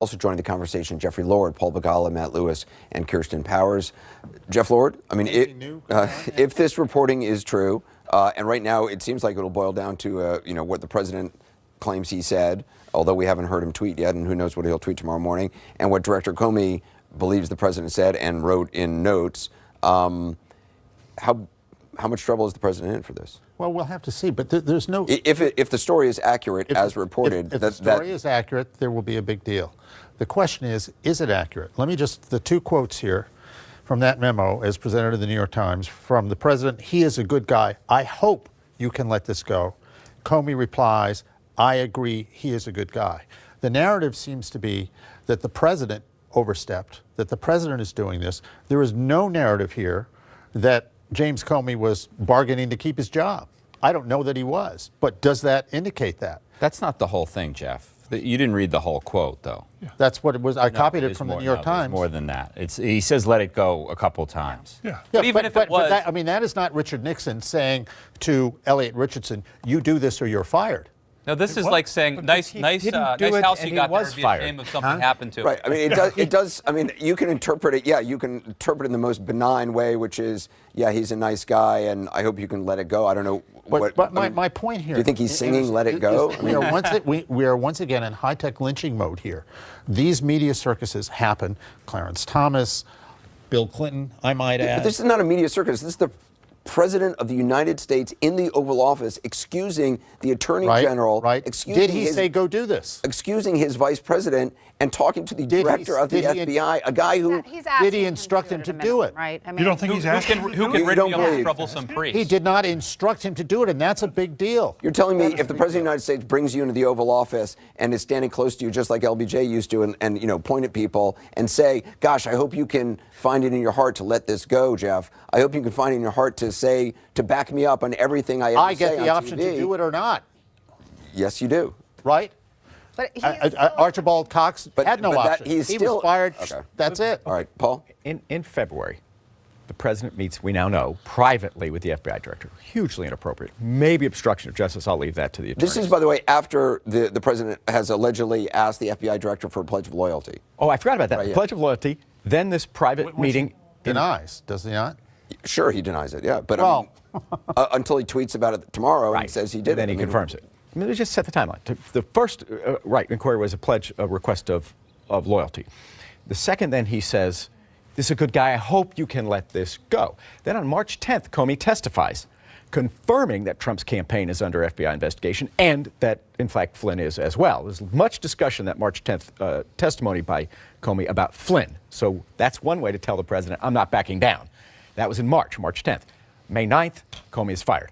Also joining the conversation, Jeffrey Lord, Paul Begala, Matt Lewis, and Kirsten Powers. Jeff Lord, I mean, if this reporting is true, and right now it seems like it'll boil down to what the president claims he said, although we haven't heard him tweet yet, and who knows what he'll tweet tomorrow morning, and what Director Comey believes the president said and wrote in notes. How much trouble is the president in for this? Well, we'll have to see, but there's no... If the story is accurate as reported... If the story is accurate, there will be a big deal. The question is it accurate? Let me just, the two quotes here from that memo as presented in the New York Times from the president, he is a good guy. I hope you can let this go. Comey replies, I agree, he is a good guy. The narrative seems to be that the president overstepped, that the president is doing this. There is no narrative here that James Comey was bargaining to keep his job. I don't know that he was, but does that indicate that? That's not the whole thing, Jeff. You didn't read the whole quote, though. Yeah. That's what it was. I copied it from the New York Times. It's more than that. He says let it go a couple times. Yeah. But even if it was... But that is not Richard Nixon saying to Elliot Richardson, you do this or you're fired. No, this is like saying, nice house you got there, be ashamed if something happened to it. Right. I mean, it does. I mean, you can interpret it. Yeah, you can interpret it in the most benign way, which is, yeah, he's a nice guy, and I hope you can let it go. I don't know. But my point here. Do you think he's singing "Let It Go"? We are once again in high-tech lynching mode here. These media circuses happen. Clarence Thomas, Bill Clinton, I might add. But this is not a media circus. This is the President of the United States in the Oval Office excusing the Attorney General. Right. Did he say go do this? Excusing his Vice President and talking to the Director of the FBI, a guy who... Did he instruct him to do it? Right. I mean, you don't think he's asking? Who can rid me of this troublesome priest? He did not instruct him to do it, and that's a big deal. You're telling me if the President of the United States brings you into the Oval Office and is standing close to you just like LBJ used to and point at people and say, gosh, I hope you can find it in your heart to let this go, Jeff. I hope you can find it in your heart to say, to back me up on everything I ever say on TV. I get the option to do it or not. Yes, you do. Right? But Archibald Cox had no option. He was fired. Okay. That's it. All right, Paul? In February, the president meets, we now know, privately with the FBI director. Hugely inappropriate. Maybe obstruction of justice. I'll leave that to the attorneys. This is, by the way, after the president has allegedly asked the FBI director for a pledge of loyalty. Oh, I forgot about that. Right, pledge of loyalty, then this private meeting. Denies, does he not? Sure, he denies it, yeah. But until he tweets about it tomorrow and says he did it. Then he confirms it. I mean, let's just set the timeline. The first inquiry was a request of loyalty. The second, then he says, this is a good guy. I hope you can let this go. Then on March 10th, Comey testifies, confirming that Trump's campaign is under FBI investigation and that, in fact, Flynn is as well. There's much discussion that March 10th testimony by Comey about Flynn. So that's one way to tell the president, I'm not backing down. That was in March 10th. May 9th, Comey is fired.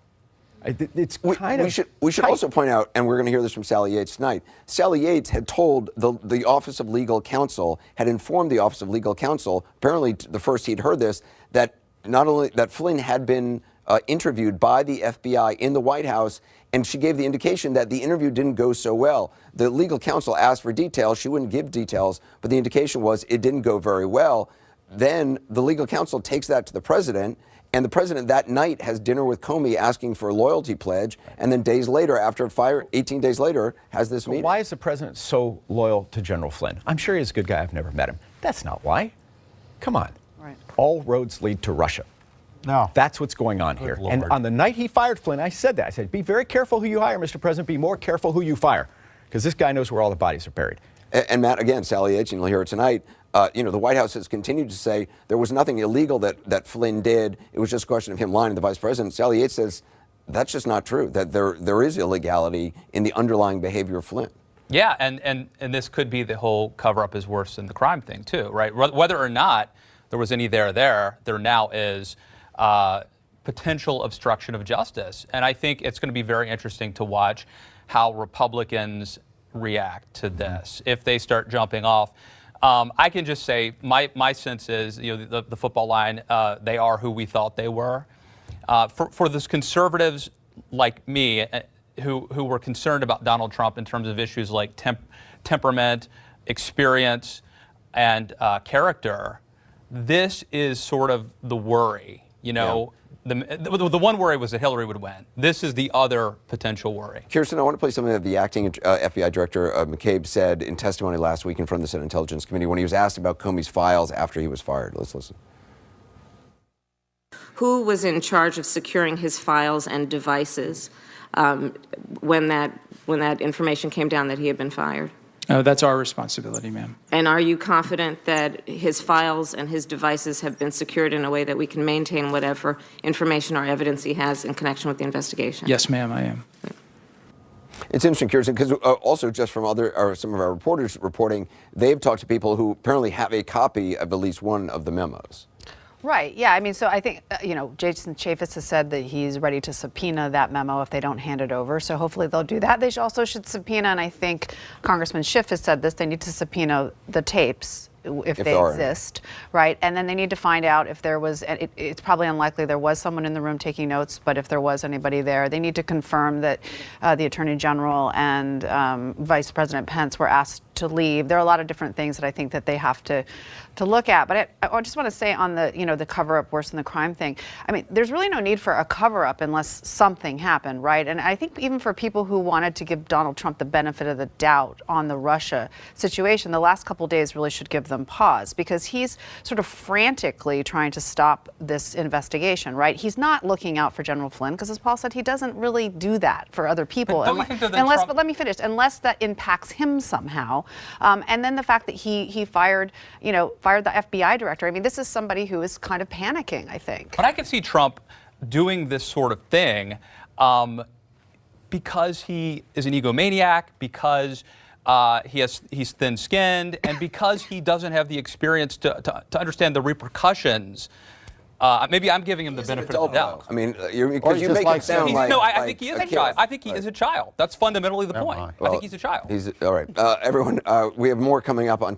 It's kind of... We should also point out, and we're going to hear this from Sally Yates tonight, Sally Yates had told the Office of Legal Counsel, had informed the Office of Legal Counsel, apparently the first he'd heard this, that not only that Flynn had been interviewed by the FBI in the White House, and she gave the indication that the interview didn't go so well. The legal counsel asked for details. She wouldn't give details, but the indication was it didn't go very well. Then the legal counsel takes that to the president, and the president that night has dinner with Comey asking for a loyalty pledge, and then days later, after fire, 18 days later, has this meeting. Why is the president so loyal to General Flynn? I'm sure he's a good guy. I've never met him. That's not why. Come on. Right. All roads lead to Russia. No. That's what's going on here. Lord. And on the night he fired Flynn, I said that. I said, be very careful who you hire, Mr. President. Be more careful who you fire, because this guy knows where all the bodies are buried. And Matt, again, Sally Yates, and you'll hear it tonight, the White House has continued to say there was nothing illegal that Flynn did. It was just a question of him lying to the vice president. Sally Yates says that's just not true, that there is illegality in the underlying behavior of Flynn. Yeah, and this could be the whole cover-up is worse than the crime thing, too, right? Whether or not there was any there now is potential obstruction of justice. And I think it's going to be very interesting to watch how Republicans react to this if they start jumping off. I can just say my sense is, the football line, they are who we thought they were. For those conservatives like me who were concerned about Donald Trump in terms of issues like temperament, experience, and character, this is sort of the worry. the one worry was that Hillary would win. This is the other potential worry. Kirsten, I want to play something that the acting FBI director McCabe said in testimony last week in front of the Senate Intelligence Committee when he was asked about Comey's files after he was fired. Let's listen. Who was in charge of securing his files and devices when that information came down that he had been fired? That's our responsibility, ma'am. And are you confident that his files and his devices have been secured in a way that we can maintain whatever information or evidence he has in connection with the investigation? Yes, ma'am, I am. It's interesting, Kirsten, because also just from some of our reporters reporting, they've talked to people who apparently have a copy of at least one of the memos. Right. Yeah. I mean, so I think, Jason Chaffetz has said that he's ready to subpoena that memo if they don't hand it over. So hopefully they'll do that. They also should subpoena, and I think Congressman Schiff has said this, they need to subpoena the tapes if they exist, right? And then they need to find out if there was, it's probably unlikely there was someone in the room taking notes, but if there was anybody there, they need to confirm that the Attorney General and Vice President Pence were asked to leave. There are a lot of different things that I think that they have to look at. But I just want to say on the, the cover-up worse than the crime thing, I mean, there's really no need for a cover-up unless something happened, right? And I think even for people who wanted to give Donald Trump the benefit of the doubt on the Russia situation, the last couple of days really should give them pause, because he's sort of frantically trying to stop this investigation, right? He's not looking out for General Flynn, because as Paul said, he doesn't really do that for other people. But don't you think that But let me finish. Unless that impacts him somehow. And then the fact that he fired the FBI director. I mean, this is somebody who is kind of panicking, I think. But I could see Trump doing this sort of thing because he is an egomaniac, because he's thin-skinned, and because he doesn't have the experience to understand the repercussions. Maybe I'm giving him the benefit of the doubt. I mean, because you make it sound like... No, I think he is a child. I think he is a child. That's fundamentally the point. I think he's a child. All right. Everyone, we have more coming up on